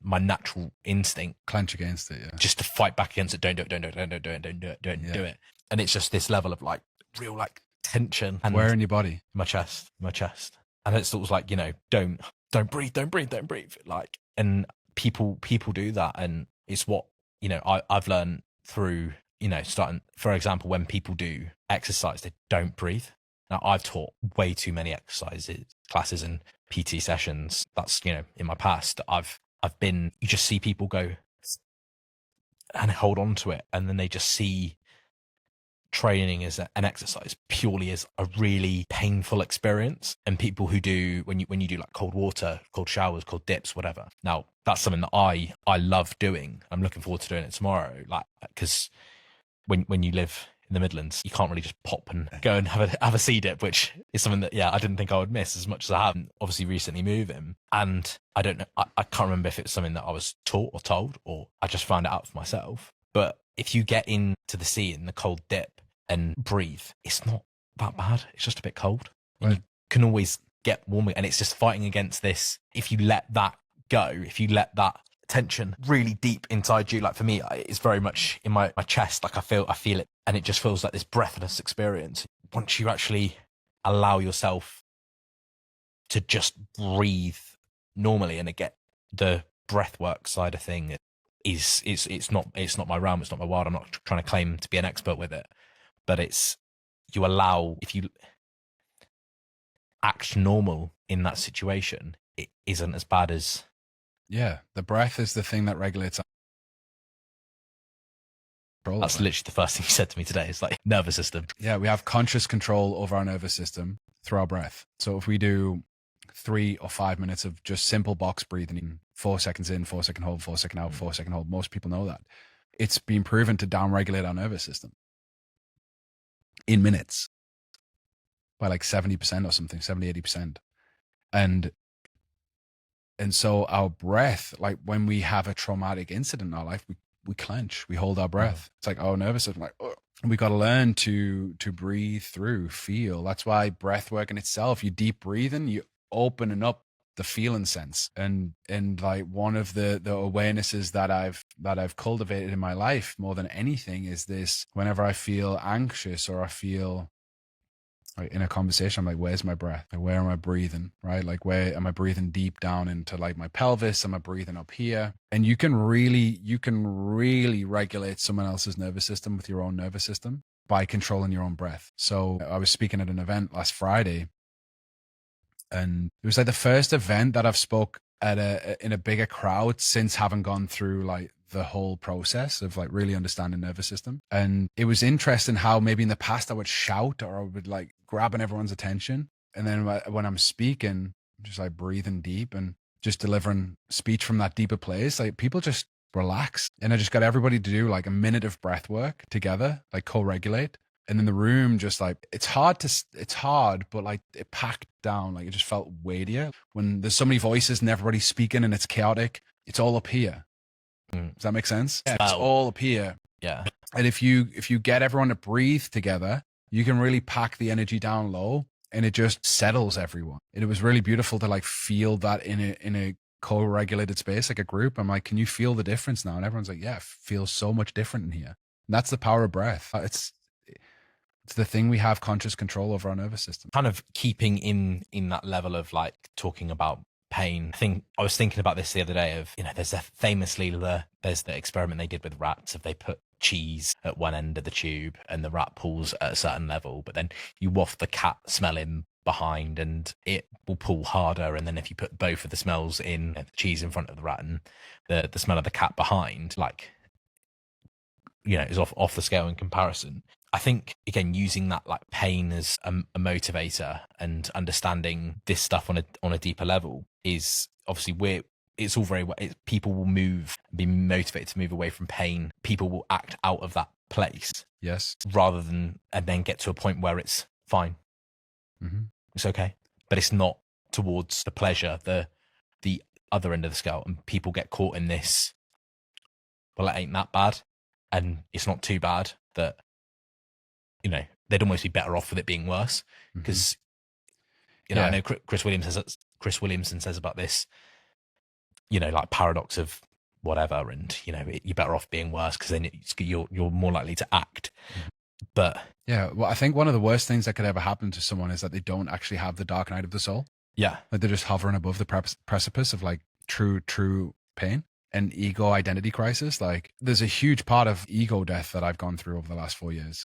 my natural instinct. Clench against it, yeah. Just to fight back against it. Don't do it. And it's just this level of like real like tension. And where in your body? My chest. And it's sort of like, you know, don't breathe. Like, and people do that. And it's what, you know, I've learned through, you know, starting, for example, when people do exercise, they don't breathe. Now, I've taught way too many exercises, classes and PT sessions. That's, you know, in my past, I've been, you just see people go and hold on to it. And then they just see training as an exercise purely as a really painful experience. And people who do, when you do like cold water, cold showers, cold dips, whatever. Now, that's something that I love doing. I'm looking forward to doing it tomorrow. Like, because when you live in the Midlands, you can't really just pop and go and have a sea dip, which is something that, yeah, I didn't think I would miss as much as I have. Obviously recently moving, and I don't know, I can't remember if it's something that I was taught or told, or I just found it out for myself. But if you get into the sea in the cold dip and breathe, it's not that bad. It's just a bit cold. Right. And you can always get warmer, and it's just fighting against this. If you let that go, if you let that tension really deep inside you, like for me, it's very much in my chest. Like I feel it, and it just feels like this breathless experience. Once you actually allow yourself to just breathe normally, and get the breathwork side of thing, it's not my realm, it's not my world. I'm not trying to claim to be an expert with it, but it's, you allow, if you act normal in that situation, it isn't as bad as. Yeah, the breath is the thing that regulates. That's literally the first thing you said to me today. It's like nervous system. Yeah, we have conscious control over our nervous system through our breath. So if we do 3 or 5 minutes of just simple box breathing, 4 seconds in, 4 second hold, 4 second out, 4 second hold, most people know that. It's been proven to downregulate our nervous system in minutes by like 70% or something, 70, 80%. And so our breath, like when we have a traumatic incident in our life, we clench, we hold our breath. It's like our nervous system, like, oh. We got to learn to breathe through, feel. That's why breath work in itself, you deep breathing, you opening up the feeling sense. And like one of the awarenesses that I've cultivated in my life more than anything is this: whenever I feel anxious or I feel like in a conversation, I'm like, where's my breath? Like, where am I breathing? Right? Like, where am I breathing deep down into like my pelvis? Am I breathing up here? And you can really regulate someone else's nervous system with your own nervous system by controlling your own breath. So I was speaking at an event last Friday, and it was like the first event that I've spoke at in a bigger crowd since having gone through like the whole process of like really understanding nervous system. And it was interesting how maybe in the past I would shout or I would like grabbing everyone's attention. And then when I'm speaking, I'm just like breathing deep and just delivering speech from that deeper place, like people just relax. And I just got everybody to do like a minute of breath work together, like co-regulate. And in the room, just like, it's hard, but like it packed down, like it just felt weightier. When there's so many voices and everybody's speaking and it's chaotic, it's all up here. Does that make sense? Yeah, it's all up here. Yeah. And if you get everyone to breathe together, you can really pack the energy down low. and it just settles everyone. And it was really beautiful to like feel that in a co-regulated space, like a group. I'm like, can you feel the difference now? And everyone's like, yeah, it feels so much different in here. And that's the power of breath. It's the thing we have conscious control over our nervous system. Kind of keeping in that level of like talking about pain. I was thinking about this the other day of, there's there's the experiment they did with rats of they put cheese at one end of the tube and the rat pulls at a certain level, but then you waft the cat smell in behind and it will pull harder. And then if you put both of the smells in, the cheese in front of the rat and the smell of the cat behind, like, is off the scale in comparison. I think, again, using that like pain as a motivator and understanding this stuff on a deeper level is obviously it's all very well. People will be motivated to move away from pain. People will act out of that place. Yes. Rather than, and then get to a point where it's fine. Mm-hmm. It's okay. But it's not towards the pleasure, the other end of the scale. And people get caught in this, well, it ain't that bad. And it's not too bad that, they'd almost be better off with it being worse. Because, I know Chris Williamson says about this, like paradox of whatever. And, you're better off being worse because then you're more likely to act. But yeah, well, I think one of the worst things that could ever happen to someone is that they don't actually have the dark night of the soul. Yeah. Like they're just hovering above the precipice of like true pain and ego identity crisis. Like there's a huge part of ego death that I've gone through over the last 4 years.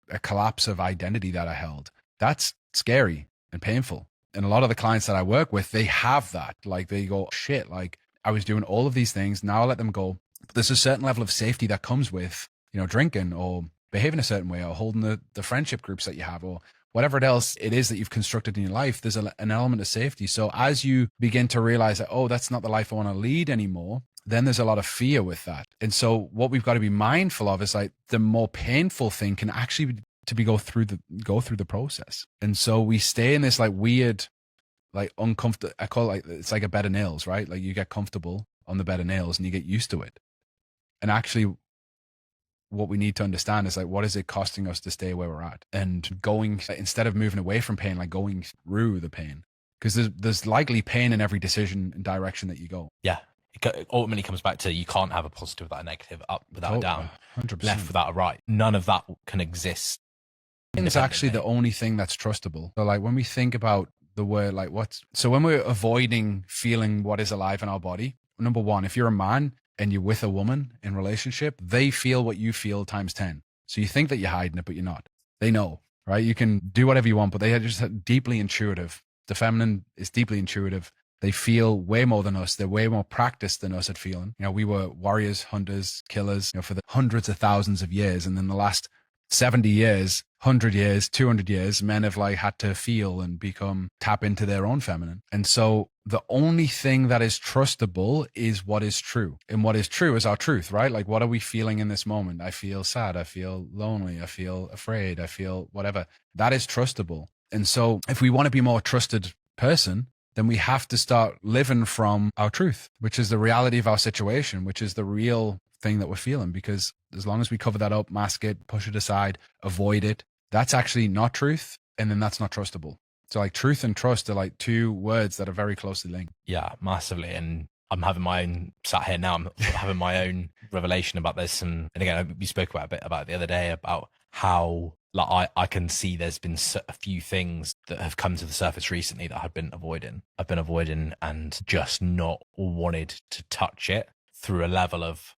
A collapse of identity that I held. That's scary and painful. And a lot of the clients that I work with, they have that. Like they go, shit, like I was doing all of these things. Now I let them go. But there's a certain level of safety that comes with, drinking or behaving a certain way or holding the friendship groups that you have or whatever else it is that you've constructed in your life. There's an element of safety. So as you begin to realize that, oh, that's not the life I want to lead anymore, then there's a lot of fear with that. And so what we've got to be mindful of is like the more painful thing can actually be to go through the process. And so we stay in this like weird, like uncomfortable, I call it like, it's like a bed of nails, right? Like you get comfortable on the bed of nails and you get used to it. And actually what we need to understand is like, what is it costing us to stay where we're at? And going, instead of moving away from pain, like going through the pain, because there's likely pain in every decision and direction that you go. Yeah. It ultimately comes back to you can't have a positive without a negative, up without a down, 100%. left without a right. None of that can exist. It's actually the only thing that's trustable. So like when we think about the word, like so when we're avoiding feeling what is alive in our body, number one, if you're a man and you're with a woman in relationship, they feel what you feel times 10. So you think that you're hiding it, but you're not. They know, right? You can do whatever you want, but they are just deeply intuitive. The feminine is deeply intuitive. They feel way more than us. They're way more practiced than us at feeling. We were warriors, hunters, killers, for the hundreds of thousands of years. And then the last 70 years, 100 years, 200 years, men have like had to feel and tap into their own feminine. And so the only thing that is trustable is what is true. And what is true is our truth, right? Like, what are we feeling in this moment? I feel sad. I feel lonely. I feel afraid. I feel whatever. That is trustable. And so if we want to be a more trusted person, then we have to start living from our truth, which is the reality of our situation, which is the real thing that we're feeling. Because as long as we cover that up, mask it, push it aside, avoid it, that's actually not truth. And then that's not trustable. So like truth and trust are like two words that are very closely linked. Yeah, massively. And I'm having my own, sat here now, I'm having my own revelation about this. And again, we spoke about a bit about it the other day about how like I can see there's been a few things that have come to the surface recently that I've been avoiding and just not wanted to touch it through a level of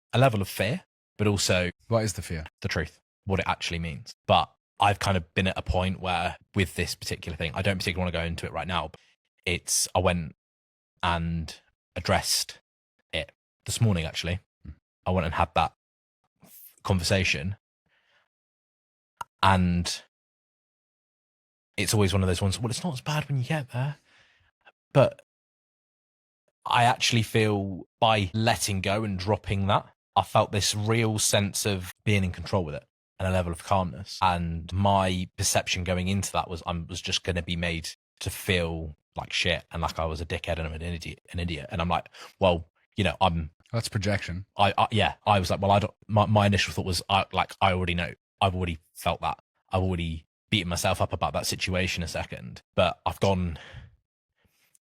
fear, but also what is the fear? The truth, what it actually means. But I've kind of been at a point where with this particular thing, I don't particularly want to go into it right now. But I went and addressed it this morning, actually. I went and had that conversation. And it's always one of those ones, well, it's not as bad when you get there. But I actually feel by letting go and dropping that, I felt this real sense of being in control with it and a level of calmness. And my perception going into that was I was just going to be made to feel like shit and like I was a dickhead and I'm an idiot. And I'm like, well, that's projection. I was like, well, I don't. My initial thought was, I already know. I've already felt that. I've already beating myself up about that situation a second, but I've gone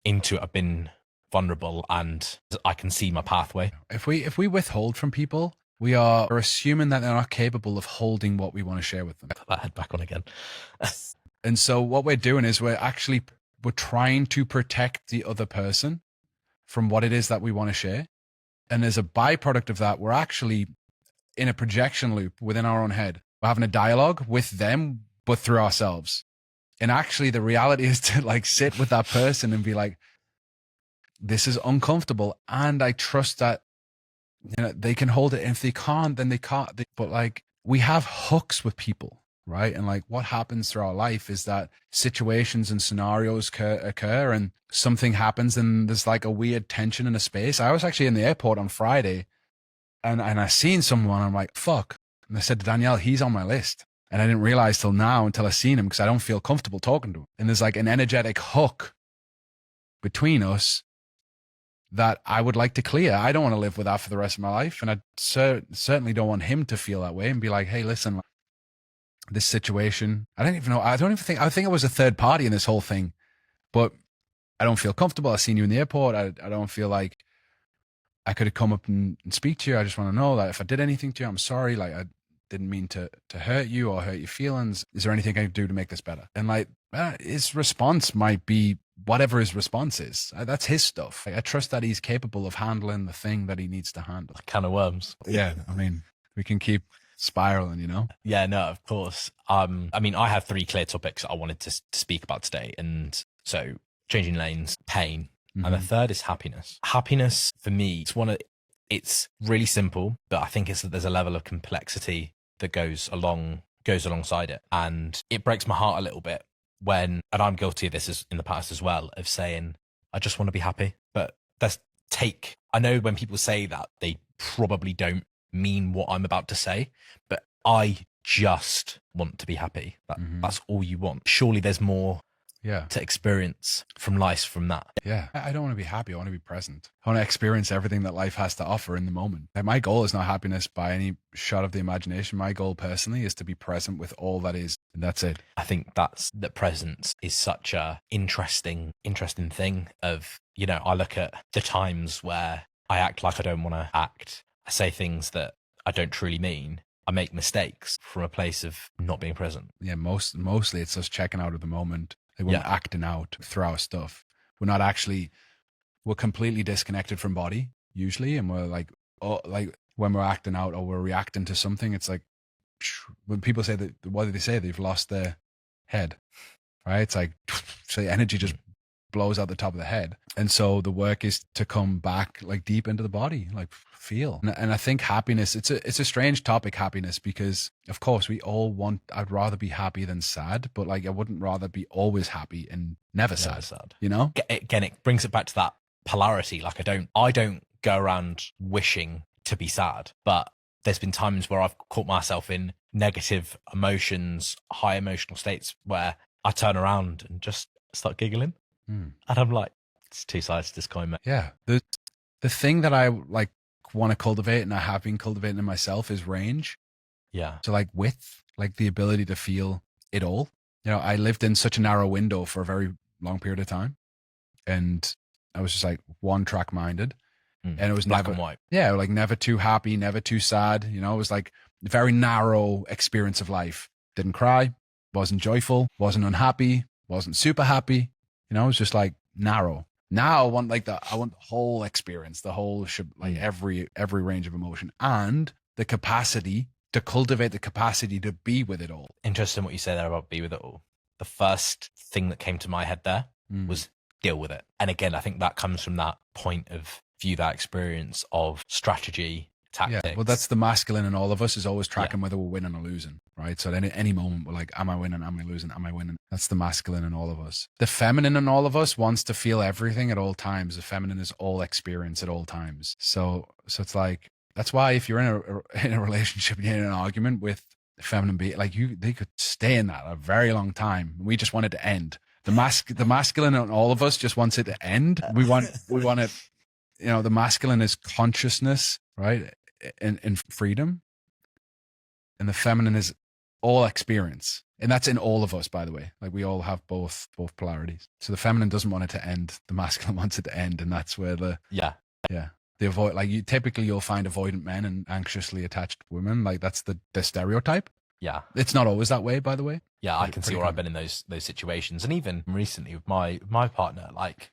into it. I've been vulnerable and I can see my pathway. If we withhold from people, we're assuming that they're not capable of holding what we want to share with them. Put that head back on again. And so what we're doing is we're trying to protect the other person from what it is that we want to share. And as a byproduct of that, we're actually in a projection loop within our own head. We're having a dialogue with them, but through ourselves. And actually the reality is to like sit with that person and be like, this is uncomfortable. And I trust that, you know, they can hold it. And if they can't, then they can't. But like, we have hooks with people, right? And like what happens through our life is that situations and scenarios occur and something happens and there's like a weird tension in a space. I was actually in the airport on Friday and I seen someone. I'm like, fuck. And I said to Danielle, he's on my list. And I didn't realize till now, until I seen him, because I don't feel comfortable talking to him. And there's like an energetic hook between us that I would like to clear. I don't want to live with that for the rest of my life. And I certainly don't want him to feel that way and be like, hey, listen, this situation, I think it was a third party in this whole thing, but I don't feel comfortable. I've seen you in the airport. I don't feel like I could have come up and speak to you. I just want to know that if I did anything to you, I'm sorry. Like I didn't mean to hurt you or hurt your feelings. Is there anything I can do to make this better? And like his response might be whatever his response is. That's his stuff. I trust that he's capable of handling the thing that he needs to handle. A can of worms. Yeah. I mean, we can keep spiraling, you know? Yeah, no, of course. I mean, I have 3 clear topics I wanted to speak about today. And so changing lanes, pain, and the third is happiness. Happiness for me, it's really simple, but I think there's a level of complexity that goes alongside it. And it breaks my heart a little bit and I'm guilty of this in the past as well, of saying, I just want to be happy. But I know when people say that, they probably don't mean what I'm about to say, but I just want to be happy. That's all you want. Surely there's more to experience from life from that. Yeah. I don't want to be happy. I want to be present. I want to experience everything that life has to offer in the moment. Like, my goal is not happiness by any shot of the imagination. My goal personally is to be present with all that is. And that's it. I think that presence is such a interesting thing of, you know, I look at the times where I act like I don't want to act. I say things that I don't truly mean. I make mistakes from a place of not being present. Yeah. Mostly it's us checking out of the moment. Like we're acting out through our stuff. We're completely disconnected from body usually. And we're like, when we're acting out or we're reacting to something, it's like, when people say that, what do they say? They've lost their head, right? It's like, so the energy just blows out the top of the head. And so the work is to come back like deep into the body, like feel. And I think happiness, it's a strange topic, happiness, because of course we all I'd rather be happy than sad, but like I wouldn't rather be always happy and never sad, you know? Again, it brings it back to that polarity. Like I don't go around wishing to be sad, but there's been times where I've caught myself in negative emotions, high emotional states where I turn around and just start giggling. And I'm like, it's two sides to this coin, mate. Yeah. The thing that I like want to cultivate and I have been cultivating in myself is range. Yeah. So like width, like the ability to feel it all. You know, I lived in such a narrow window for a very long period of time. And I was just like one track minded. And it was black and white. Yeah, like never too happy, never too sad. You know, it was like a very narrow experience of life. Didn't cry, wasn't joyful, wasn't unhappy, wasn't super happy. You know, it was just like narrow. Now I want the whole experience, the whole every range of emotion and the capacity to cultivate the capacity to be with it all. Interesting what you say there about be with it all. The first thing that came to my head there was deal with it. And again, I think that comes from that point of view, that experience of strategy, tactics. Yeah, well, that's the masculine in all of us, is always tracking whether we're winning or losing, right? So at any moment, we're like, am I winning? Am I losing? Am I winning? That's the masculine in all of us. The feminine in all of us wants to feel everything at all times. The feminine is all experience at all times. So it's like, that's why if you're in a relationship and you're in an argument with the feminine being, like they could stay in that a very long time. We just want it to end. The masculine in all of us just wants it to end. We want it. You know, the masculine is consciousness, right? And freedom. And the feminine is all experience. And that's in all of us, by the way. Like we all have both polarities. So the feminine doesn't want it to end. The masculine wants it to end. And that's where the avoid, like you'll find avoidant men and anxiously attached women. Like that's the stereotype. Yeah. It's not always that way, by the way. Yeah. I can see where I've been in those situations. And even recently with my partner, like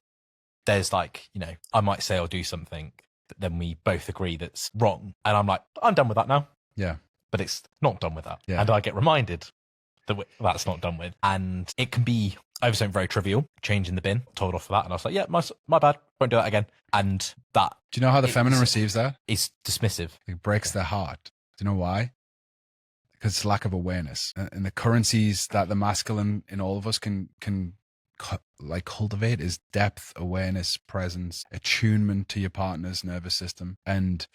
there's like, you know, I might say or do something that then we both agree that's wrong. And I'm like, I'm done with that now. Yeah. But it's not done with that. Yeah. And I get reminded that that's not done with. And it can be over something very trivial, changing the bin, told off for that. And I was like, yeah, my bad. Won't do that again. And that. Do you know how the feminine receives that? It's dismissive. It breaks their heart. Do you know why? Because it's lack of awareness. And the currencies that the masculine in all of us can like cultivate is depth, awareness, presence, attunement to your partner's nervous system. And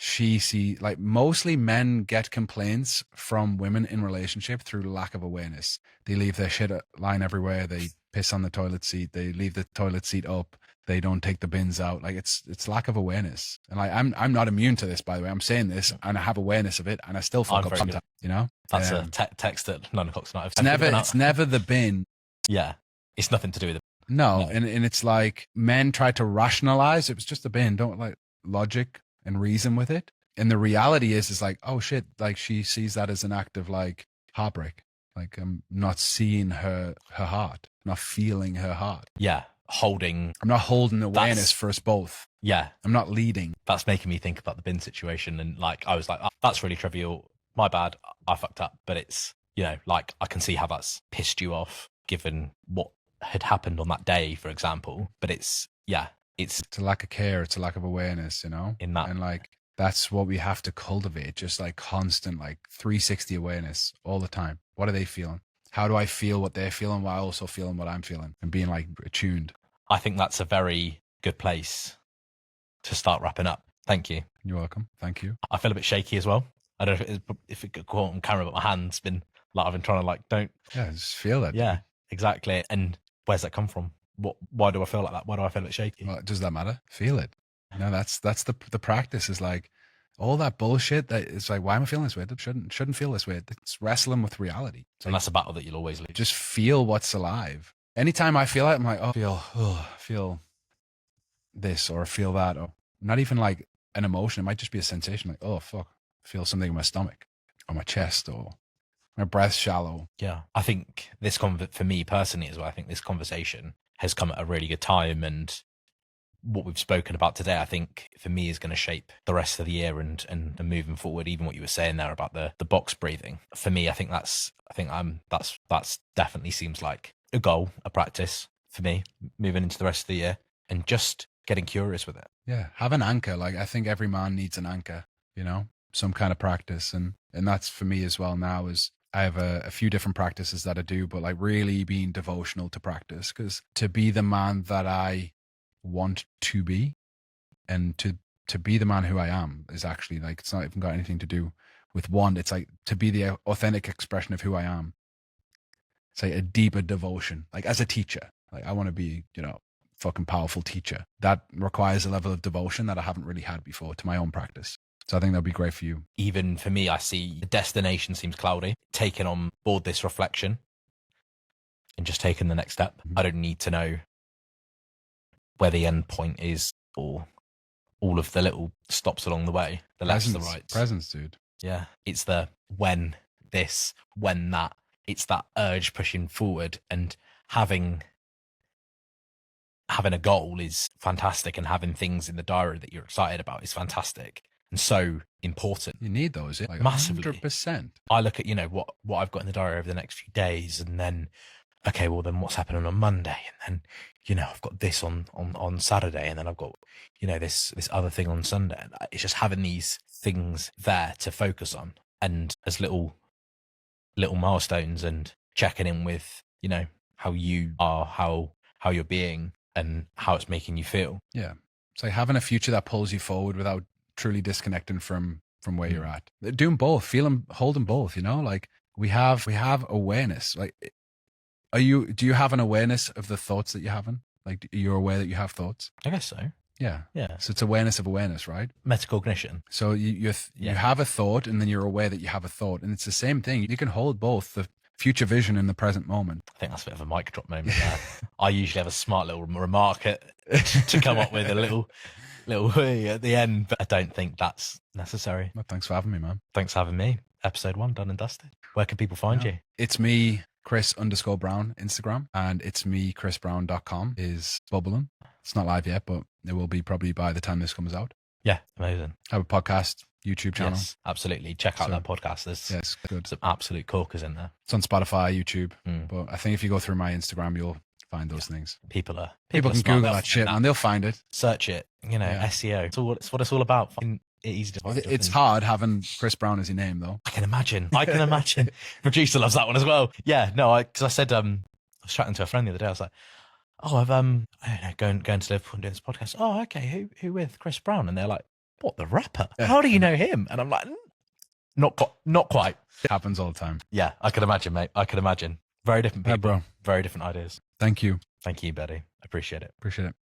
like mostly men get complaints from women in relationship through lack of awareness. They leave their shit lying everywhere. They piss on the toilet seat. They leave the toilet seat up. They don't take the bins out. Like it's lack of awareness. And like I'm not immune to this, by the way. I'm saying this and I have awareness of it and I still fuck up sometimes, you know? That's a text at 9 o'clock tonight. It's never the bin. Yeah. It's nothing to do with it. No. And it's like men try to rationalize. It was just a bin. Don't like logic and reason with it. And the reality is like, oh shit, like she sees that as an act of like heartbreak. Like I'm not seeing her heart, not feeling her heart. Yeah. I'm not holding awareness for us both. Yeah. I'm not leading. That's making me think about the bin situation. And like, I was like, oh, that's really trivial. My bad. I fucked up. But it's, you know, like I can see how that's pissed you off given what had happened on that day, for example. But it's a lack of care. It's a lack of awareness, you know, in that. And like, that's what we have to cultivate. Just like constant, like 360 awareness all the time. What are they feeling? How do I feel what they're feeling while also feeling what I'm feeling and being like attuned? I think that's a very good place to start wrapping up. Thank you. You're welcome. Thank you. I feel a bit shaky as well. I don't know if it could go on camera, but my hand's been like, I've been trying to like, just feel it. Yeah, exactly. And where's that come from? Why do I feel like that? Why do I feel a bit shaky? Well, does that matter? Feel it. You know, that's the practice is like all that bullshit that it's like, why am I feeling this way? It shouldn't feel this way. It's wrestling with reality. And that's a battle that you'll always lose. Just feel what's alive. Anytime I feel it, I'm like, feel this or feel that, or not even like an emotion. It might just be a sensation like, oh, fuck, I feel something in my stomach or my chest or my breath's shallow. Yeah. I think this for me personally as well, I think this conversation has come at a really good time. And what we've spoken about today, I think for me is going to shape the rest of the year and moving forward. Even what you were saying there about the box breathing, for me, I think that's definitely seems like a goal, a practice for me moving into the rest of the year and just getting curious with it. Yeah. Have an anchor. Like I think every man needs an anchor, you know, some kind of practice. And that's for me as well now is I have a few different practices that I do, but like really being devotional to practice, because to be the man that I want to be and to be the man who I am is actually like, it's not even got anything to do with one. It's like to be the authentic expression of who I am. It's like a deeper devotion, like as a teacher, like I want to be, you know, fucking powerful teacher. That requires a level of devotion that I haven't really had before to my own practice. So I think that'll be great for you. Even for me, I see the destination seems cloudy. Taking on board this reflection and just taking the next step. I don't need to know where the end point is or all of the little stops along the way. The lefts, the rights. Presence, dude. Yeah. It's the when this, when that. It's that urge pushing forward, and having a goal is fantastic, and having things in the diary that you're excited about is fantastic and so important. You need those, like massively. 100%. I look at, you know, what I've got in the diary over the next few days, and then, okay, well then what's happening on Monday? And then, you know, I've got this on Saturday, and then I've got, you know, this other thing on Sunday. And it's just having these things there to focus on, and as little milestones, and checking in with, you know, how you are, how you're being, and how it's making you feel. Yeah. It's like having a future that pulls you forward without truly disconnecting from where you're at. Doing both, holding both, you know, like we have awareness. Like, do you have an awareness of the thoughts that you're having? Like, you're aware that you have thoughts? I guess so. Yeah. Yeah. So it's awareness of awareness, right? Metacognition. So you have a thought, and then you're aware that you have a thought, and it's the same thing. You can hold both the future vision in the present moment. I think that's a bit of a mic drop moment there. I usually have a smart little remark to come up with a little at the end, but I don't think that's necessary. Well, thanks for having me, man. Thanks for having me. Episode 1 done and dusted. Where can people find you? It's me, Chris_Brown, Instagram, and it's me, chrisbrown.com is bubbling. It's not live yet, but it will be probably by the time this comes out. Yeah, amazing. I have a podcast, YouTube channel. Yes, absolutely. Check out that podcast. There's good. some absolute corkers in there. It's on Spotify, YouTube, but I think if you go througrough my Instagram, you'll find those things. People can Google that shit, and they'll find it. Search it. SEO. It's what it's all about. Easy to find. It's hard having Chris Brown as your name, though. I can imagine. Producer loves that one as well. Yeah, no, because I said I was chatting to a friend the other day. I was like, oh, I don't know, going to Liverpool and doing this podcast. Oh, okay. Who with? Chris Brown? And they're like, what, the rapper? Yeah. How do you know him? And I'm like, not quite. It happens all the time. Yeah, I can imagine, mate. I can imagine. Very different people, bro. Very different ideas. Thank you. Thank you, Betty. Appreciate it. Appreciate it.